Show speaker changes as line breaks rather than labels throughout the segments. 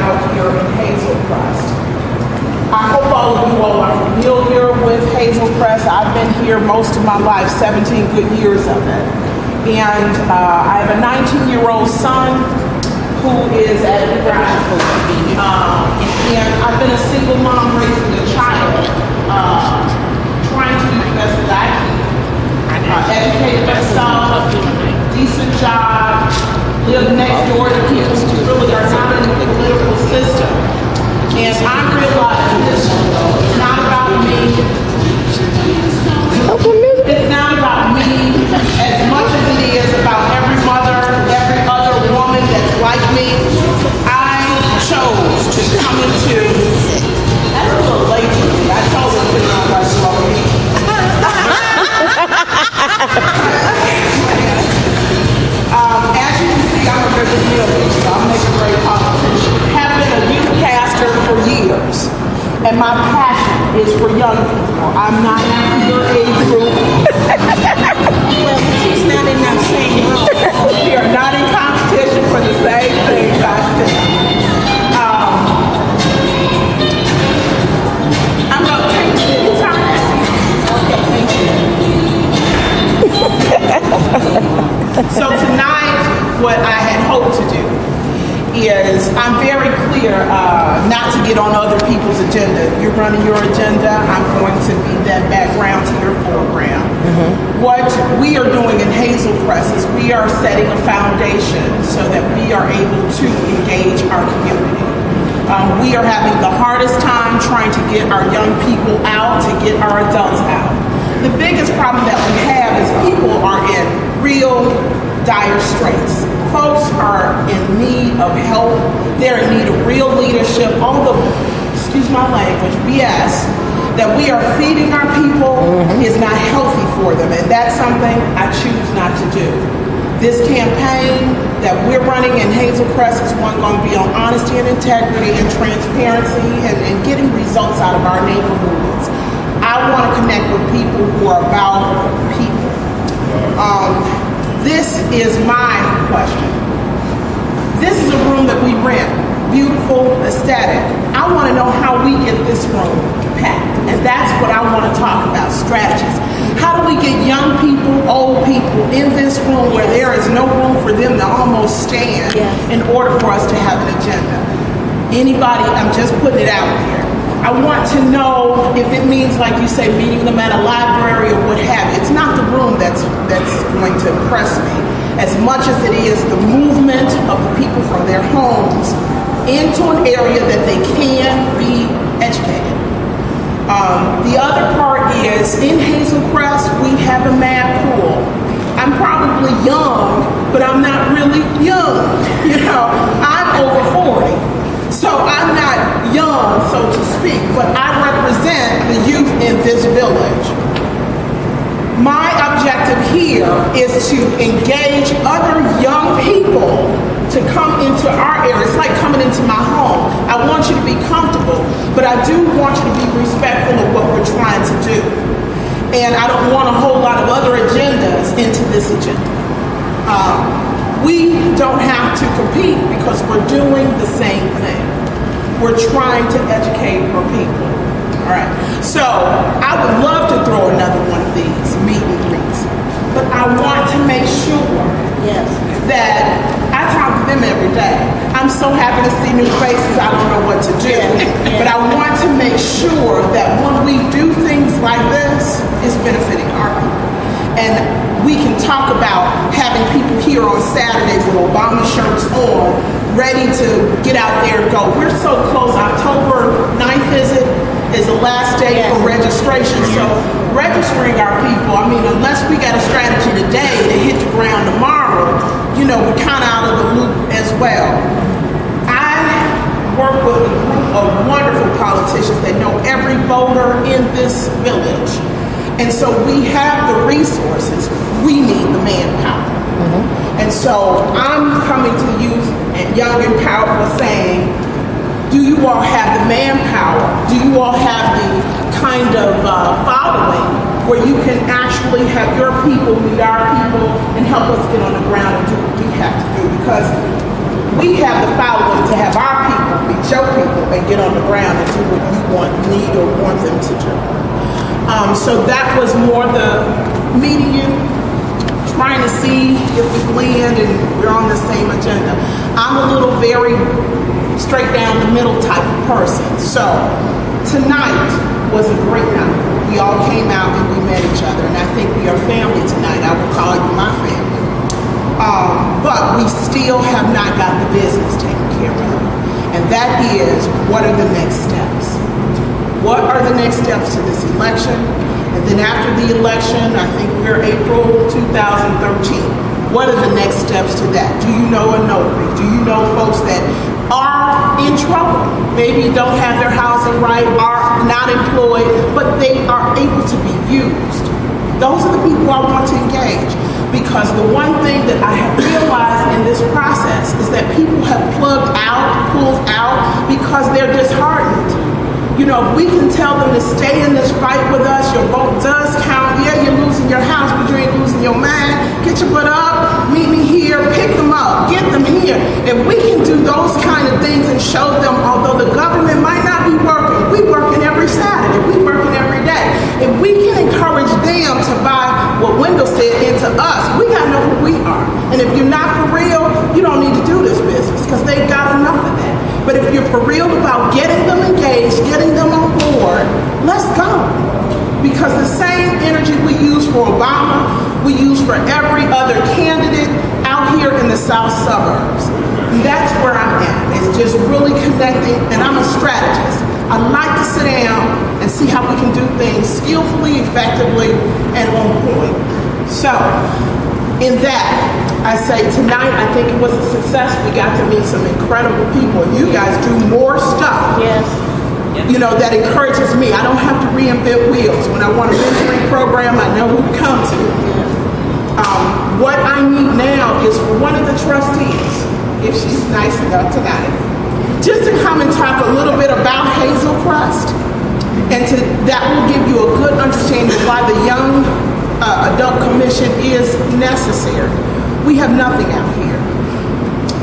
out here in Hazel, Crest. I hope all of you all are familiar with Hazel, Crest. I've been here most of my life, 17 good years of it. And I have a 19-year-old son who is at grad school. And I've been a single mom raising a child, trying to do the best that I can. Educate myself, decent job, live next door to people who really are not in the political system. And I'm realizing this is not about me. It's not about me as much as it is about every mother, every other woman that's like me. I chose to come into, that's a little late for me. I told them to not like slow. As you can see, I'm a very good so I'm making a great politician. Have been a youth pastor for years, and my passion is for young people. I'm not in your age group. Well, she's not in that same room. We are not in competition for the same things I see. I'm going to take the time. Okay, thank you. So tonight, what I had hoped to do is, I'm very clear not to get on other people's agenda. You're running your agenda, I'm going to be that background to your foreground. What we are doing in Hazel Crest is we are setting a foundation so that we are able to engage our community. We are having the hardest time trying to get our young people out, to get our adults out. The biggest problem that we have is people are in real dire straits. Folks are in need of help. They're in need of real leadership. All the, excuse my language, BS that we are feeding our people is not healthy for them. And that's something I choose not to do. This campaign that we're running in Hazel Crest is one going to be on honesty and integrity and transparency and getting results out of our neighborhoods. I want to connect with people who are about people. This is my question. This is a room that we rent, beautiful, aesthetic. I want to know how we get this room packed. And that's what I want to talk about, strategies. How do we get young people, old people in this room where there is no room for them to almost stand in order for us to have an agenda? Anybody, I'm just putting it out there. I want to know if it means, like you say, meeting them at a library or what have you. It's not the room that's going to impress me as much as it is the movement of the people from their homes into an area that they can be educated. The other part is, in Hazel Crest, we have a mad pool. I'm probably young, but I'm not really young. You know, I'm over 40. So I'm not young, so to speak, but I represent the youth in this village. My objective here is to engage other young people to come into our area. It's like coming into my home. I want you to be comfortable, but I do want you to be respectful of what we're trying to do. And I don't want a whole lot of other agendas into this agenda. We don't have to compete because we're doing the same thing. We're trying to educate our people. All right. So I would love to throw another one of these meet and greets, but I want to make sure that I talk to them every day. I'm so happy to see new faces. I don't know what to do, but I want to make sure that when we do things like this, it's benefiting our people. And we can talk about having people here on Saturday with Obama shirts on, ready to get out there and go. We're so close. October 9th is the last day for registration. So registering our people, I mean, unless we got a strategy today to hit the ground tomorrow, you know, we're kind of out of the loop as well. I work with a group of wonderful politicians that know every voter in this village. And so we have the resources. We need the manpower. And so I'm coming to the youth and young and powerful saying, do you all have the manpower? Do you all have the kind of following where you can actually have your people meet our people and help us get on the ground and do what we have to do? Because we have the following to have our people meet and get on the ground and do what you need or want them to do. So that was more the meeting you, trying to see if we blend and we're on the same agenda. I'm a little very straight down the middle type of person. So tonight was a great night. We all came out and we met each other, and I think we are family tonight. I would call you my family. But we still have not got the business taken care of. And that is, what are the next steps? What are the next steps to this election? And then after the election, I think we're April 2013. What are the next steps to that? Do you know a notary? Do you know folks that are in trouble? Maybe don't have their housing right, are not employed, but they are able to be used. Those are the people I want to engage. Because the one thing that I have realized in this process is that people have pulled out because they're disheartened. You know, if we can tell them to stay in this fight with us, your vote does count. Yeah, you're losing your house, but you ain't losing your mind. Get your butt up, meet me here, pick them up, get them here. If we can do those kind of things and show them, although the government might not be working, we working every Saturday, we working every day. If we can encourage them to buy what Wendell said into us, we gotta know who we are. And if you're not for real, you don't need to do this business because they've got enough of that. But if you're for real about getting them engaged, getting them on board, let's go. Because the same energy we use for Obama, we use for every other candidate out here in the south suburbs. And that's where I'm at. It's just really connecting, and I'm a strategist. I like to sit down and see how we can do things skillfully, effectively, and on point. So, in that, I say tonight, I think it was a success. We got to meet some incredible people. You guys do more stuff.
Yes.
You know, that encourages me. I don't have to reinvent wheels. When I want a mentoring program, I know who to come to. What I need now is for one of the trustees, if she's nice enough tonight, just to come and talk a little bit about Hazel Crest, and that will give you a good understanding of why the Young Adult Commission is necessary. We have nothing out here.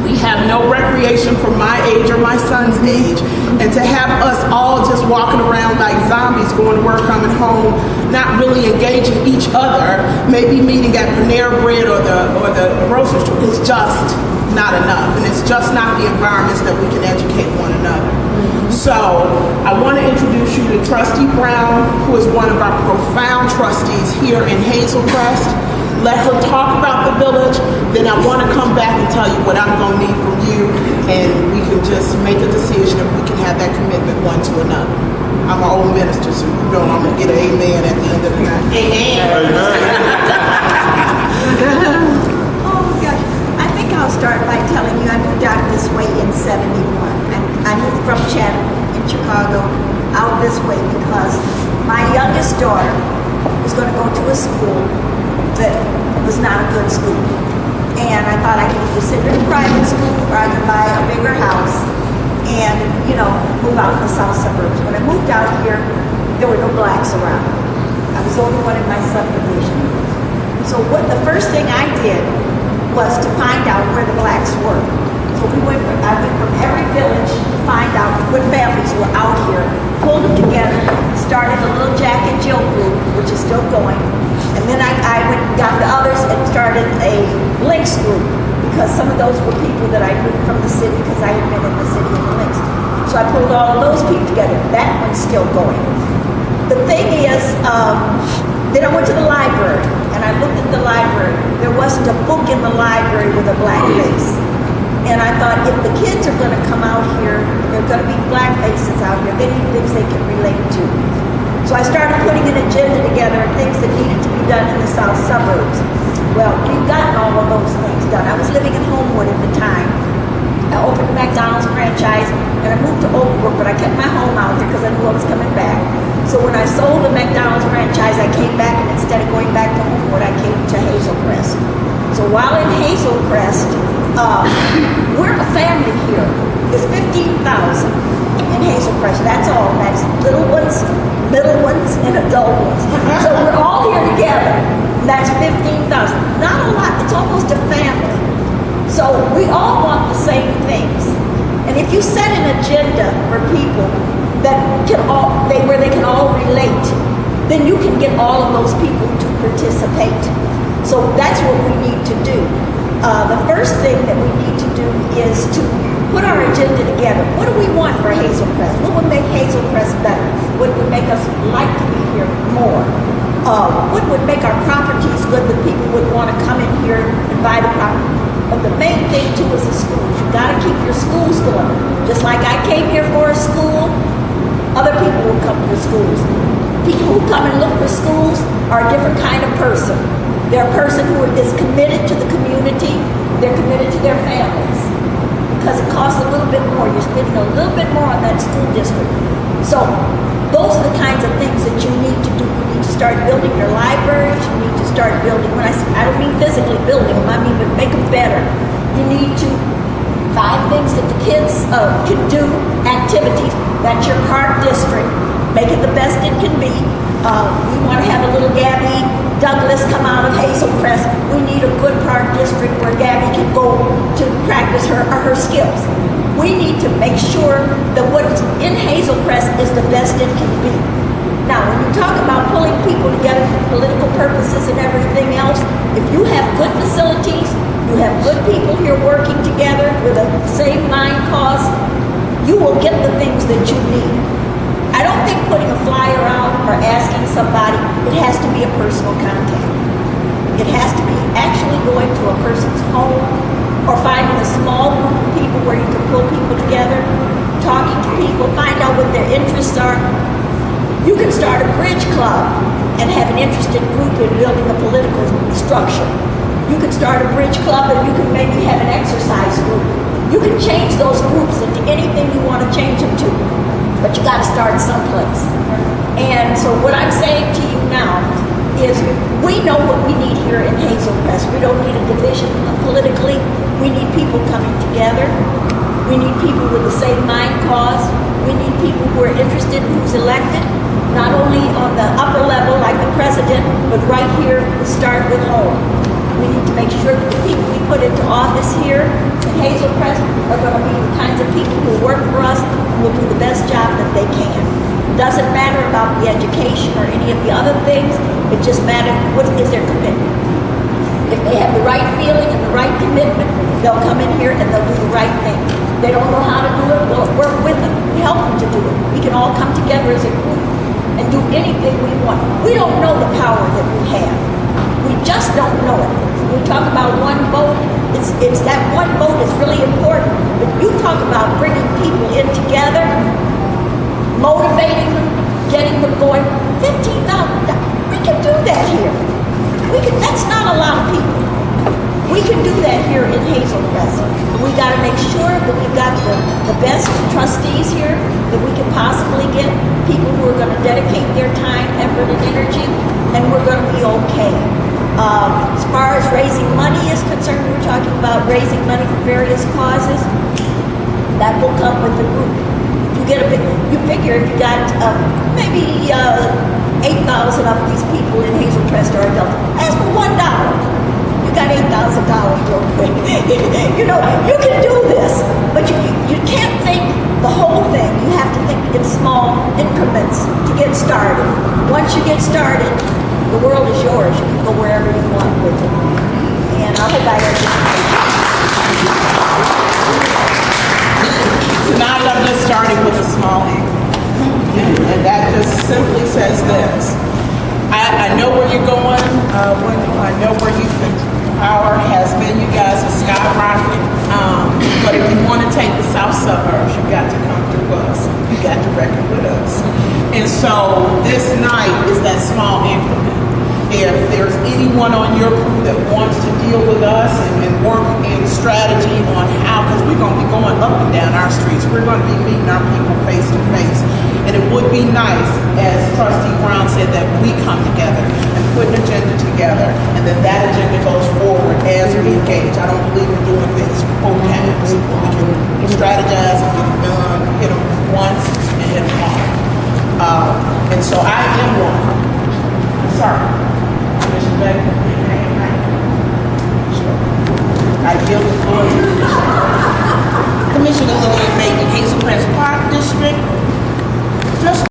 We have no recreation for my age or my son's age. And to have us all just walking around like zombies, going to work, coming home, not really engaging each other, maybe meeting at Panera Bread or the grocery store, is just not enough. And it's just not the environments that we can educate one another. So I want to introduce you to Trustee Brown, who is one of our profound trustees here in Hazel Crest. Let her talk about the village, then I want to come back and tell you what I'm going to need from you, and we can just make a decision if we can have that commitment one to another. I'm an old minister, so you know I'm going to get an amen at the end of the night.
Oh gosh, I think I'll start by telling you I moved out this way in 71. I moved from Chatham in Chicago out this way because my youngest daughter was going to go to a school that was not a good school. And I thought I could either send her to private school or I could buy a bigger house and, you know, move out in the south suburbs. When I moved out here, there were no blacks around. I was the only one in my subdivision. So the first thing I did was to find out where the blacks were. So I went from every village to find out what families were out here, pulled them together, started a little Jack and Jill group, which is still going. And then I went and got the others and started a links group because some of those were people that I knew from the city because I had been in the city in the links. So I pulled all of those people together. That one's still going. The thing is, then I went to the library and I looked at the library. There wasn't a book in the library with a black face. And I thought, if the kids are going to come out here, there are going to be black faces out here, they need things they can relate to. So I started putting an agenda together of things that needed to be done in the south suburbs. Well, we've gotten all of those things done. I was living in Homewood at the time. I opened a McDonald's franchise, and I moved to Oakbrook, but I kept my home out there because I knew I was coming back. So when I sold the McDonald's franchise, I came back, and instead of going back to Homewood, I came to Hazel Crest. So while in Hazel Crest, we're a family here. There's 15,000 in Hazel Crest. That's all. That's little ones, middle ones, and adult ones. So we're all here together. That's 15,000. Not a lot. It's almost a family. So we all want the same things. And if you set an agenda for people that where they can all relate, then you can get all of those people to participate. So that's what we need to do. The first thing that we need to do is to put our agenda together. What do we want for Hazel Crest? What would make Hazel Crest better? What would make us like to be here more? What would make our properties good that people would want to come in here and buy the property? But the main thing too is the schools. You got to keep your schools going. Just like I came here for a school, other people will come for schools. People who come and look for schools are a different kind of person. They're a person who is committed to the community. They're committed to their families. Because it costs a little bit more. You're spending a little bit more on that school district. So those are the kinds of things that you need to do. You need to start building your libraries. You need to start building, when I don't mean physically building them, I mean but make them better. You need to find things that the kids can do, activities. That's your park district. Make it the best it can be. We want to have a little Gabby Douglas come out of Hazel Crest. We need a good park district where Gabby can go to practice her skills. We need to make sure that what's in Hazel Crest is the best it can be. Now, when you talk about pulling people together for political purposes and everything else, if you have good facilities, you have good people here working together with a same mind cause, you will get the things that you need. I don't think putting a flyer out or asking somebody, it has to be a personal contact. It has to be actually going to a person's home or finding a small group of people where you can pull people together, talking to people, find out what their interests are. You can start a bridge club and have an interested group in building a political structure. You can start a bridge club and you can maybe have an exercise group. You can change those groups into anything you want to change them to. But you got to start someplace. And so what I'm saying to you now is we know what we need here in Hazel Crest. We don't need a division politically. We need people coming together. We need people with the same mind cause. We need people who are interested in who's elected, not only on the upper level like the president, but right here, start with home. We need to make sure that the people we put into office here in Hazel Crest are going to be the kinds of people who work for us and will do the best job that they can. It doesn't matter about the education or any of the other things. It just matters what is their commitment. If they have the right feeling and the right commitment, they'll come in here and they'll do the right thing. If they don't know how to do it, we'll work with them. We help them to do it. We can all come together as a group and do anything we want. We don't know the power that we have. We just don't know it. When we talk about one vote, it's that one vote is really important. But you talk about bringing people in together, motivating them, getting them going. 15,000. We can do that here. That's not a lot of people. We can do that here in Hazel Crest. We got to make sure that we've got the best trustees here that we can possibly get, people who are going to dedicate their time, effort, and energy, and we're going to be okay. As far as raising money is concerned, we were talking about raising money for various causes. That will come with the group. You figure if you got maybe 8,000 of these people in Hazel Crest are adults. Ask for $1. You got $8,000 real quick. You know, you can do this, but you can't think the whole thing. You have to think in small increments to get started. Once you get started, the world is yours. You can go wherever you want with it. And I hope I
Tonight I'm just starting with a small increment. And that just simply says this. I know where you're going, Wendell. I know where you've been. Power has been, you guys are skyrocketing. But if you want to take the south suburbs, you got to come through us. You got to reckon with us. And so this night is that small increment. If there's anyone on your crew that wants to deal with us and work in strategy on how, because we're going to be going up and down our streets, we're going to be meeting our people face to face. And it would be nice, as Trustee Brown said, that we come together and put an agenda together, and then that agenda goes forward as we engage. I don't believe in doing things full times. We can strategize and get it done, hit them once and hit them hard. And so I